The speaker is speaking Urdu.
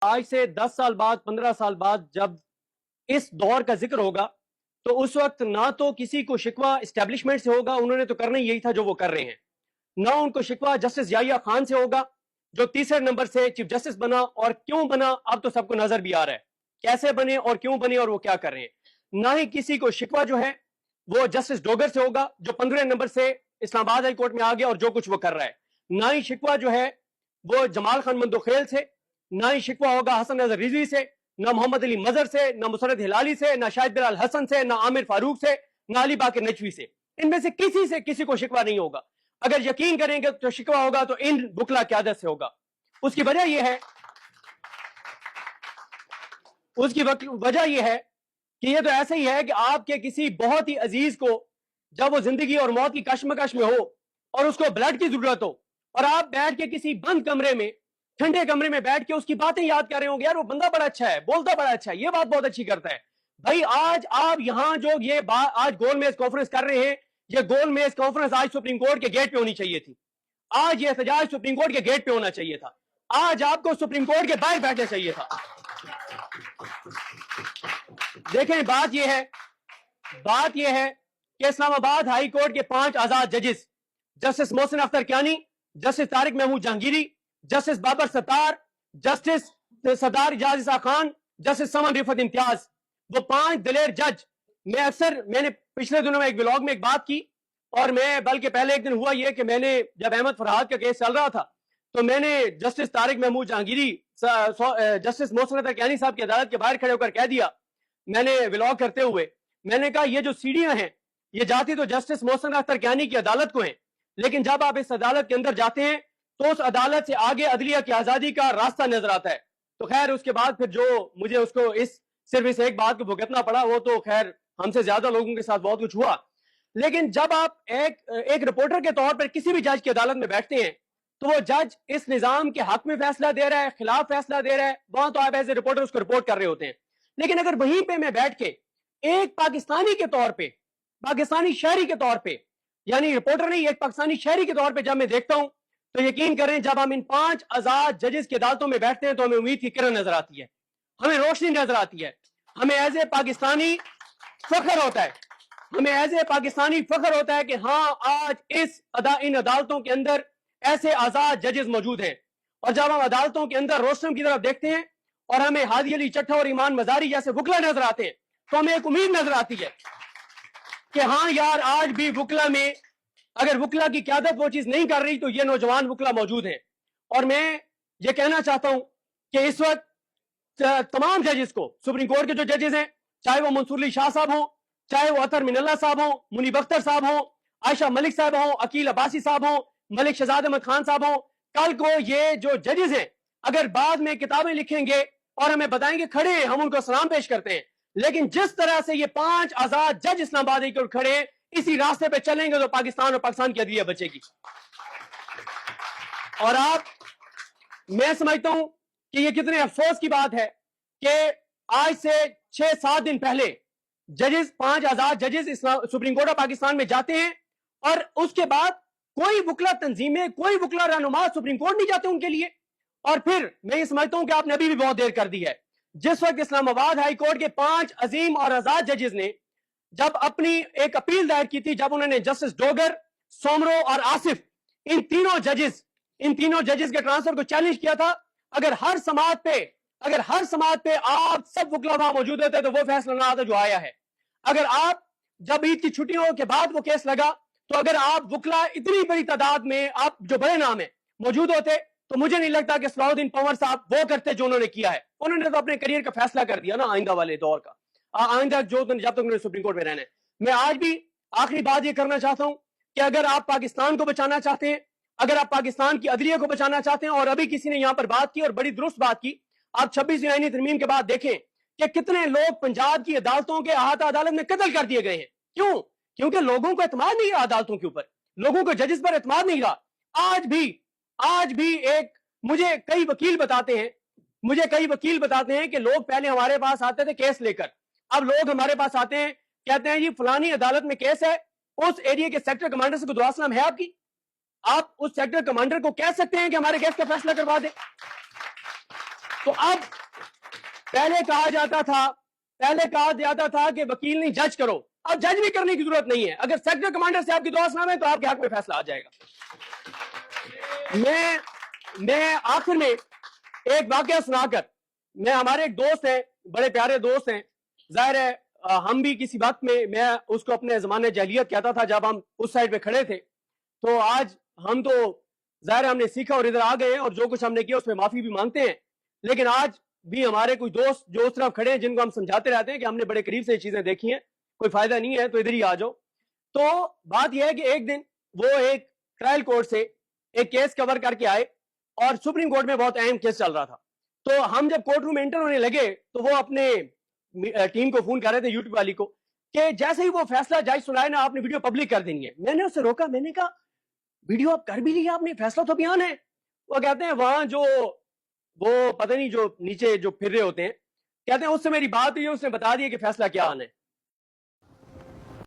آج سے 10 سال بعد 15 سال بعد جب اس دور کا ذکر ہوگا تو اس وقت نہ تو کسی کو شکوہ اسٹیبلشمنٹ سے ہوگا، انہوں نے تو کرنا یہی تھا جو وہ کر رہے ہیں، نہ ان کو شکوہ جسٹس یحییٰ خان سے ہوگا جو تیسرے نمبر سے چیف جسٹس بنا، اور کیوں بنا اب تو سب کو نظر بھی آ رہا ہے کیسے بنے اور کیوں بنے اور وہ کیا کر رہے ہیں۔ نہ ہی کسی کو شکوہ جو ہے وہ جسٹس ڈوگر سے ہوگا جو 15 نمبر سے اسلام آباد ہائی کورٹ میں آ گیا اور جو کچھ وہ کر رہا ہے۔ نہ ہی شکوہ جو ہے وہ جمال خان مندوخیل سے، نہ ہی شکوہ ہوگا حسن نظر رضوی سے، نہ محمد علی مظہر سے، نہ مسرت ہلالی سے، نہ شاہد بلال حسن سے، نہ عامر فاروق سے، نہ علی باقر نجوی سے۔ ان میں سے کسی کو شکوہ نہیں ہوگا۔ اگر یقین کریں گے تو شکوہ ہوگا تو ان وکلا قیادت سے ہوگا۔ اس کی وجہ یہ ہے کہ یہ تو ایسا ہی ہے کہ آپ کے کسی بہت ہی عزیز کو جب وہ زندگی اور موت کی کشمکش میں ہو اور اس کو بلڈ کی ضرورت ہو اور آپ بیٹھ کے کسی بند کمرے میں، ٹھنڈے کمرے میں بیٹھ کے اس کی باتیں یاد کر رہے ہوں گے، یار وہ بندہ بڑا اچھا ہے، بولتا بڑا اچھا ہے، یہ بات بہت اچھی کرتا ہے۔ بھائی آج آپ یہاں جو یہ بات آج گول میز کانفرنس کر رہے ہیں، یہ گول میز کانفرنس آج سپریم کورٹ کے گیٹ پہ ہونی چاہیے تھی۔ آج یہ احتجاج سپریم کورٹ کے گیٹ پہ ہونا چاہیے تھا۔ آج آپ کو سپریم کورٹ کے باہر بیٹھنا چاہیے تھا۔ دیکھیں بات یہ ہے کہ اسلام آباد ہائی کورٹ کے 5 آزاد ججز، justice Mohsin Akhtar Kayani, justice Tariq Mahmood Jahangiri, justice Babar ستار، جسٹس سردار اعجاز عیسیٰ خان، جسٹس سمن رفعت امتیاز، وہ 5 دلیر جج۔ میں نے پچھلے دنوں میں ایک ولاگ میں ایک بات کی، اور میں بلکہ پہلے ایک دن ہوا یہ کہ میں نے جب احمد فرحاد کا کیس چل رہا تھا تو میں نے جسٹس طارق محمود جہانگیری، جسٹس محسن اختر کیانی صاحب کی عدالت کے باہر کھڑے ہو کر کہہ دیا، میں نے ولاگ کرتے ہوئے میں نے کہا یہ جو سیڑھیاں ہیں یہ جاتی تو جسٹس محسن اختر کیانی کی عدالت کو ہیں، لیکن جب آپ اس عدالت کے اندر جاتے ہیں تو اس عدالت سے آگے عدلیہ کی آزادی کا راستہ نظر آتا ہے۔ تو خیر اس کے بعد پھر جو مجھے اس کو صرف اس ایک بات کو بھگتنا پڑا، وہ تو خیر ہم سے زیادہ لوگوں کے ساتھ بہت کچھ ہوا۔ لیکن جب آپ ایک رپورٹر کے طور پر کسی بھی جج کی عدالت میں بیٹھتے ہیں تو وہ جج اس نظام کے حق میں فیصلہ دے رہا ہے، خلاف فیصلہ دے رہا ہے، وہاں تو آپ ایز اے رپورٹر اس کو رپورٹ کر رہے ہوتے ہیں۔ لیکن اگر وہیں پہ میں بیٹھ کے ایک پاکستانی کے طور پہ، پاکستانی شہری کے طور پہ، یعنی رپورٹر نہیں، ایک پاکستانی شہری کے طور پہ جب میں دیکھتا ہوں تو یقین کریں جب ہم ان 5 آزاد ججز کی عدالتوں میں بیٹھتے ہیں تو ہمیں امید کی کرن نظر آتی ہے، ہمیں روشنی نظر آتی ہے، ہمیں ایز اے پاکستانی فخر ہوتا ہے، ہمیں ایز اے پاکستانی فخر ہوتا ہے کہ ہاں آج ان عدالتوں کے اندر ایسے آزاد ججز موجود ہیں۔ اور جب ہم عدالتوں کے اندر روشنم کی طرف دیکھتے ہیں اور ہمیں ہادی علی چٹھا اور ایمان مزاری جیسے وکلا نظر آتے ہیں تو ہمیں ایک امید نظر آتی ہے کہ ہاں یار آج بھی وکلا میں اگر وکلا کی قیادت وہ چیز نہیں کر رہی تو یہ نوجوان وکلا موجود ہیں۔ اور میں یہ کہنا چاہتا ہوں کہ اس وقت تمام ججز کو، سپریم کورٹ کے جو ججز ہیں، چاہے وہ منصور علی شاہ صاحب ہوں، چاہے وہ اطہر من اللہ صاحب ہوں، منیب اختر صاحب ہوں، عائشہ ملک صاحب ہوں، عقیل عباسی صاحب ہوں، ملک شہزاد احمد خان صاحب ہوں، کل کو یہ جو ججز ہیں اگر بعد میں کتابیں لکھیں گے اور ہمیں بتائیں گے کھڑے ہیں، ہم ان کو سلام پیش کرتے ہیں، لیکن جس طرح سے یہ 5 آزاد جج اسلام آباد کے کھڑے ہیں اسی راستے پہ چلیں گے تو پاکستان اور پاکستان کی عدلیہ بچے گی۔ اور میں سمجھتا ہوں کہ یہ کتنے افسوس کی بات ہے کہ آج سے 6-7 دن پہلے ججز 5 آزاد ججز سپریم کورٹ آف پاکستان میں جاتے ہیں اور اس کے بعد کوئی وکلا تنظیمیں، کوئی وکلا رہنما سپریم کورٹ نہیں جاتے ان کے لیے۔ اور پھر میں یہ سمجھتا ہوں کہ آپ نے ابھی بھی بہت دیر کر دی ہے۔ جس وقت اسلام آباد ہائی کورٹ کے 5 عظیم اور آزاد ججز نے جب اپنی ایک اپیل دائر کی تھی، جب انہوں نے جسٹس ڈوگر، سومرو اور آصف ان تینوں ججز کے ٹرانسفر کو چیلنج کیا تھا، اگر ہر سماعت پہ آپ سب وکلا وہاں موجود ہوتے تو وہ فیصلہ نہ آتا جو آیا ہے۔ اگر آپ جب عید کی چھٹیوں کے بعد وہ کیس لگا تو اگر آپ وکلا اتنی بڑی تعداد میں آپ جو بڑے نام ہیں موجود ہوتے تو مجھے نہیں لگتا کہ صلاح الدین پنور صاحب وہ کرتے جو انہوں نے کیا ہے۔ انہوں نے تو اپنے کریئر کا فیصلہ کر دیا نا آئندہ والے دور کا، آئندہ جب تک انہوں نے سپریم کورٹ میں رہنا ہے۔ میں آج بھی آخری بات یہ کرنا چاہتا ہوں کہ اگر آپ پاکستان کو بچانا چاہتے ہیں، اگر آپ پاکستان کی عدلیہ کو بچانا چاہتے ہیں، اور ابھی کسی نے یہاں پر بات کی اور بڑی درست بات کی، آپ 26ویں آئینی ترمیم کے بعد دیکھیں کہ کتنے لوگ پنجاب کی عدالتوں کے احاطہ عدالت میں قتل کر دیے گئے ہیں۔ کیوں؟ کیونکہ لوگوں کو اعتماد نہیں رہا عدالتوں کے اوپر، لوگوں کو ججز پر اعتماد نہیں رہا۔ آج بھی مجھے کئی وکیل بتاتے ہیں کہ لوگ پہلے ہمارے پاس آتے تھے کیس لے کر، اب لوگ ہمارے پاس آتے ہیں کہتے ہیں جی فلانی عدالت میں کیس ہے، اس ایریا کے سیکٹر کمانڈر سے کوئی دعا سلام ہے آپ کی؟ آپ اس سیکٹر کمانڈر کو کہہ سکتے ہیں کہ ہمارے کیس کا فیصلہ کروا دیں؟ تو اب پہلے کہا جاتا تھا کہ وکیل نہیں جج کرو، اب جج بھی کرنے کی ضرورت نہیں ہے. اگر سیکٹر کمانڈر سے آپ کی درخواست نامہ ہے تو آپ کے حق میں فیصلہ آ جائے گا. میں آخر میں ایک واقعہ سنا کر، میں ہمارے ایک دوست ہیں، بڑے پیارے دوست ہیں، ظاہر ہے ہم بھی کسی وقت میں اس کو اپنے زمانے جاہلیت کہتا تھا جب ہم اس سائڈ پہ کھڑے تھے، تو آج ہم تو ظاہر ہم نے سیکھا اور ادھر آ گئے ہیں اور جو کچھ ہم نے کیا اس میں معافی بھی مانگتے ہیں. لیکن آج بھی ہمارے کچھ دوست جو اس طرف کھڑے ہیں جن کو ہم سمجھاتے رہتے ہیں کہ ہم نے بڑے قریب سے یہ چیزیں دیکھی ہیں، کوئی فائدہ نہیں ہے تو ادھر ہی آ جاؤ. تو بات یہ ہے کہ ایک دن وہ ایک ٹرائل کورٹ سے ایک کیس کور کر کے آئے اور سپریم کورٹ میں بہت اہم کیس چل رہا تھا. تو ہم جب کورٹ روم میں انٹر ہونے لگے تو وہ اپنے ٹیم کو فون کر رہے تھے، یوٹیوب والی کو، کہ جیسے ہی وہ فیصلہ جج سنائے نا آپ نے ویڈیو پبلک کر دینی ہے. میں نے اسے روکا، میں نے کہا ویڈیو آپ کر بھی لیا، آپ نے فیصلہ تو بیان ہے. وہ کہتے ہیں وہاں جو وہ پتہ نہیں جو نیچے جو پھر رہے ہوتے ہیں، کہتے ہیں اس سے میری بات ہوئی، اس نے بتا دیا کہ فیصلہ کیا آنا ہے.